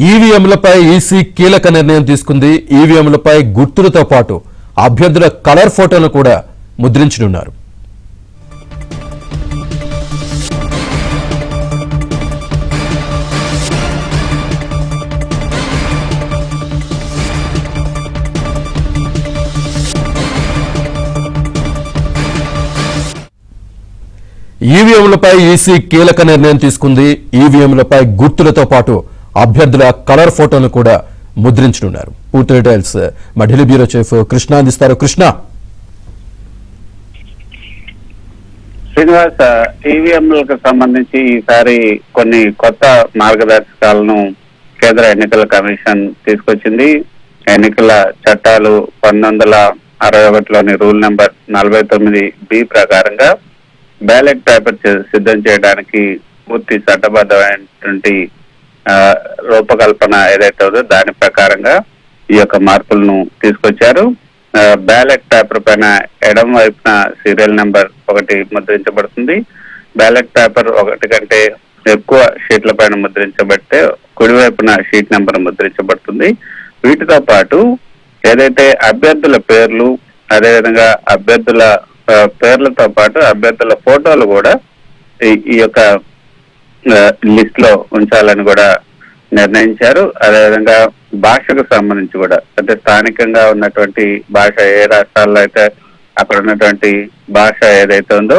ఈవీఎంలపై EC కీలక నిర్ణయం తీసుకుంది. ఈవీఎంలపై గుర్తులతో పాటు అభ్యర్థుల కలర్ ఫోటోలను కూడా ముద్రించనున్నారు. ఈవీఎంలపై ఈసీ కీలక నిర్ణయం తీసుకుంది. ఈవీఎంలపై గుర్తులతో పాటు అభ్యర్థుల కలర్ ఫోటోను కూడా ముద్రించనున్నారు. పూర్తి డీటెయిల్స్ మా ఢిల్లీ బ్యూరో చీఫ్ కృష్ణ అందిస్తారు. కృష్ణ, శ్రీనివాస్, ఈవీఎంలకు సంబంధించి ఈసారి కొన్ని కొత్త మార్గదర్శకాలను కేంద్ర ఎన్నికల కమిషన్ తీసుకొచ్చింది. ఎన్నికల చట్టాలు 1961లోని రూల్ నెంబర్ 49B ప్రకారంగా బ్యాలెట్ పేపర్ సిద్ధం చేయడానికి పూర్తి చట్టబద్ధమైనటువంటి రూపకల్పన ఏదైతే ఉందో దాని ప్రకారంగా ఈ యొక్క మార్పులను తీసుకొచ్చారు. బ్యాలెట్ పేపర్ పైన ఎడమ వైపున సీరియల్ నెంబర్ 1 ముద్రించబడుతుంది. బ్యాలెట్ పేపర్ 1 కంటే ఎక్కువ షీట్ల పైన ముద్రించబడితే కుడివైపున షీట్ నెంబర్ ముద్రించబడుతుంది. వీటితో పాటు ఏదైతే అభ్యర్థుల పేర్లు, అదేవిధంగా అభ్యర్థుల పేర్లతో పాటు అభ్యర్థుల ఫోటోలు కూడా ఈ యొక్క లిస్ట్ లో ఉంచాలని కూడా నిర్ణయించారు. అదేవిధంగా భాషకు సంబంధించి కూడా, అంటే స్థానికంగా ఉన్నటువంటి భాష, ఏ రాష్ట్రాల్లో అయితే అక్కడ ఉన్నటువంటి భాష ఏదైతే ఉందో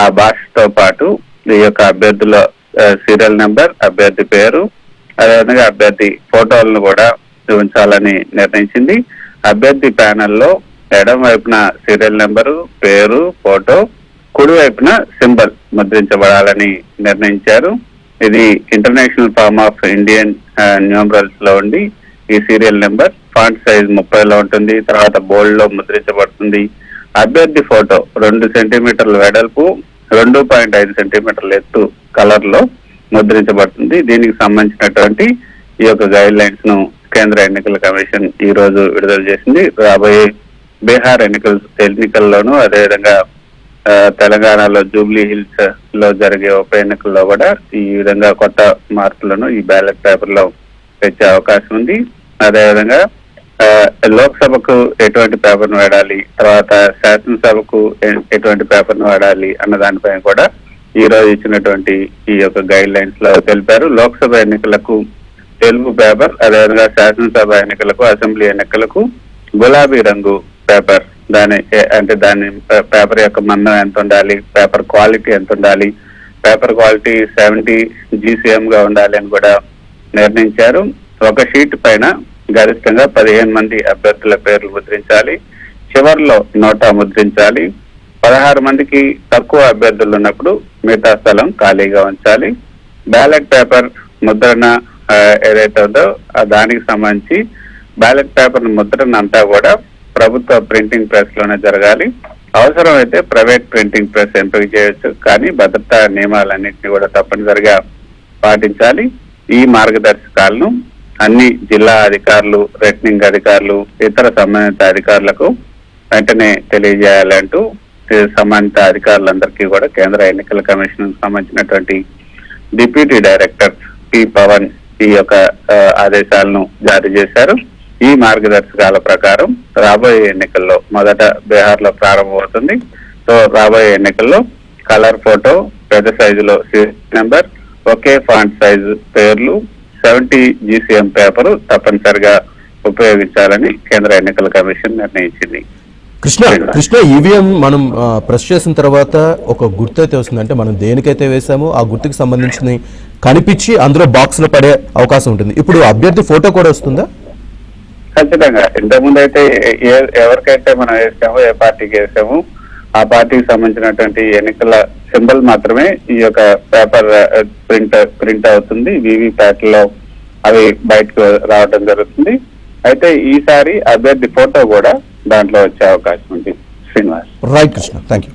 ఆ భాషతో పాటు ఈ యొక్క అభ్యర్థుల సీరియల్ నెంబర్, అభ్యర్థి పేరు, అదేవిధంగా అభ్యర్థి ఫోటోలను కూడా ఉంచాలని నిర్ణయించింది. అభ్యర్థి ప్యానెల్లో ఎడమ వైపున సీరియల్ నెంబరు, పేరు, ఫోటో, కుడి వైపున సింబల్ ముద్రించబడాలని నిర్ణయించారు. ఇది international form of Indian numerals లో ఉండి ఈ సీరియల్ నెంబర్ ఫాంట్ సైజ్ 30లో ఉంటుంది. తర్వాత బోల్డ్ లో ముద్రించబడుతుంది. అభ్యర్థి ఫోటో 2 సెంటీమీటర్ల వెడల్పు, 2.5 సెంటీమీటర్ల ఎత్తు కలర్ లో ముద్రించబడుతుంది. దీనికి సంబంధించినటువంటి ఈ యొక్క గైడ్ లైన్స్ ను కేంద్ర ఎన్నికల కమిషన్ ఈ రోజు విడుదల చేసింది. రాబోయే బీహార్ ఎన్నికల్లోనూ, అదేవిధంగా తెలంగాణలో జూబ్లీ హిల్స్ లో జరిగే ఉప ఎన్నికల్లో కూడా ఈ విధంగా కొత్త మార్పులను ఈ బ్యాలెట్ పేపర్ లో తెచ్చే అవకాశం ఉంది. అదేవిధంగా లోక్సభకు ఎటువంటి పేపర్ను వాడాలి, తర్వాత శాసనసభకు ఎటువంటి పేపర్ను వాడాలి అన్న దానిపై కూడా ఈ రోజు ఇచ్చినటువంటి ఈ యొక్క గైడ్ లైన్స్ లో తెలిపారు. లోక్సభ ఎన్నికలకు తెలుగు పేపర్, అదేవిధంగా శాసనసభ ఎన్నికలకు, అసెంబ్లీ ఎన్నికలకు గులాబీ రంగు పేపర్, దాని పేపర్ యొక్క మందం ఎంత ఉండాలి, పేపర్ క్వాలిటీ ఎంత ఉండాలి, పేపర్ క్వాలిటీ 70 GCM గా ఉండాలి అని కూడా నిర్ణయించారు. ఒక షీట్ పైన గరిష్టంగా 15 మంది అభ్యర్థుల పేర్లు ముద్రించాలి. చివరిలో నోటా ముద్రించాలి. 16 మందికి తక్కువ అభ్యర్థులు ఉన్నప్పుడు మిగతా స్థలం ఖాళీగా ఉంచాలి. బ్యాలెట్ పేపర్ ముద్రణ ఏదైతే ఉందో దానికి సంబంధించి బ్యాలెట్ పేపర్ ముద్రణ అంతా కూడా ప్రభుత్వ ప్రింటింగ్ ప్రెస్ లోనే జరగాలి. అవసరమైతే ప్రైవేట్ ప్రింటింగ్ ప్రెస్ ఎంపిక చేయొచ్చు, కానీ భద్రతా నియమాలన్నింటినీ కూడా తప్పనిసరిగా పాటించాలి. ఈ మార్గదర్శకాలను అన్ని జిల్లా అధికారులు, రిటర్నింగ్ అధికారులు, ఇతర సంబంధిత అధికారులకు వెంటనే తెలియజేయాలంటూ సంబంధిత అధికారులందరికీ కూడా కేంద్ర ఎన్నికల కమిషన్ సంబంధించినటువంటి డిప్యూటీ డైరెక్టర్ పి పవన్ ఈ యొక్క ఆదేశాలను జారీ చేశారు. ఈ మార్గదర్శకాల ప్రకారం రాబోయే ఎన్నికల్లో మొదట బీహార్ లో ప్రారంభమవుతుంది. సో రాబోయే ఎన్నికల్లో కలర్ ఫోటో, పెద్ద సైజులో సీరియల్ నెంబర్, ఒకే ఫాంట్ సైజు పేర్లు, 70 GCM పేపరు తప్పనిసరిగా ఉపయోగించాలని కేంద్ర ఎన్నికల కమిషన్ నిర్ణయించింది. కృష్ణ, ఈవీఎం మనం ప్రెస్ చేసిన తర్వాత ఒక గుర్తు అయితే వస్తుంది. అంటే మనం దేనికైతే వేసామో ఆ గుర్తుకి సంబంధించిన కనిపించి అందులో బాక్స్ లో పడే అవకాశం ఉంటుంది. ఇప్పుడు అభ్యర్థి ఫోటో కూడా వస్తుందా? ఖచ్చితంగా. ఇంతకుముందు అయితే ఎవరికైతే మనం వేసామో, ఏ పార్టీకి వేసామో ఆ పార్టీకి సంబంధించినటువంటి ఎన్నికల సింబల్ మాత్రమే ఈ యొక్క పేపర్ ప్రింట్ అవుతుంది. వీవీప్యాట్ లో అవి బయటకు రావడం జరుగుతుంది. అయితే ఈసారి అభ్యర్థి ఫోటో కూడా దాంట్లో వచ్చే అవకాశం ఉంది. Srinivas. Right Krishna, thank you.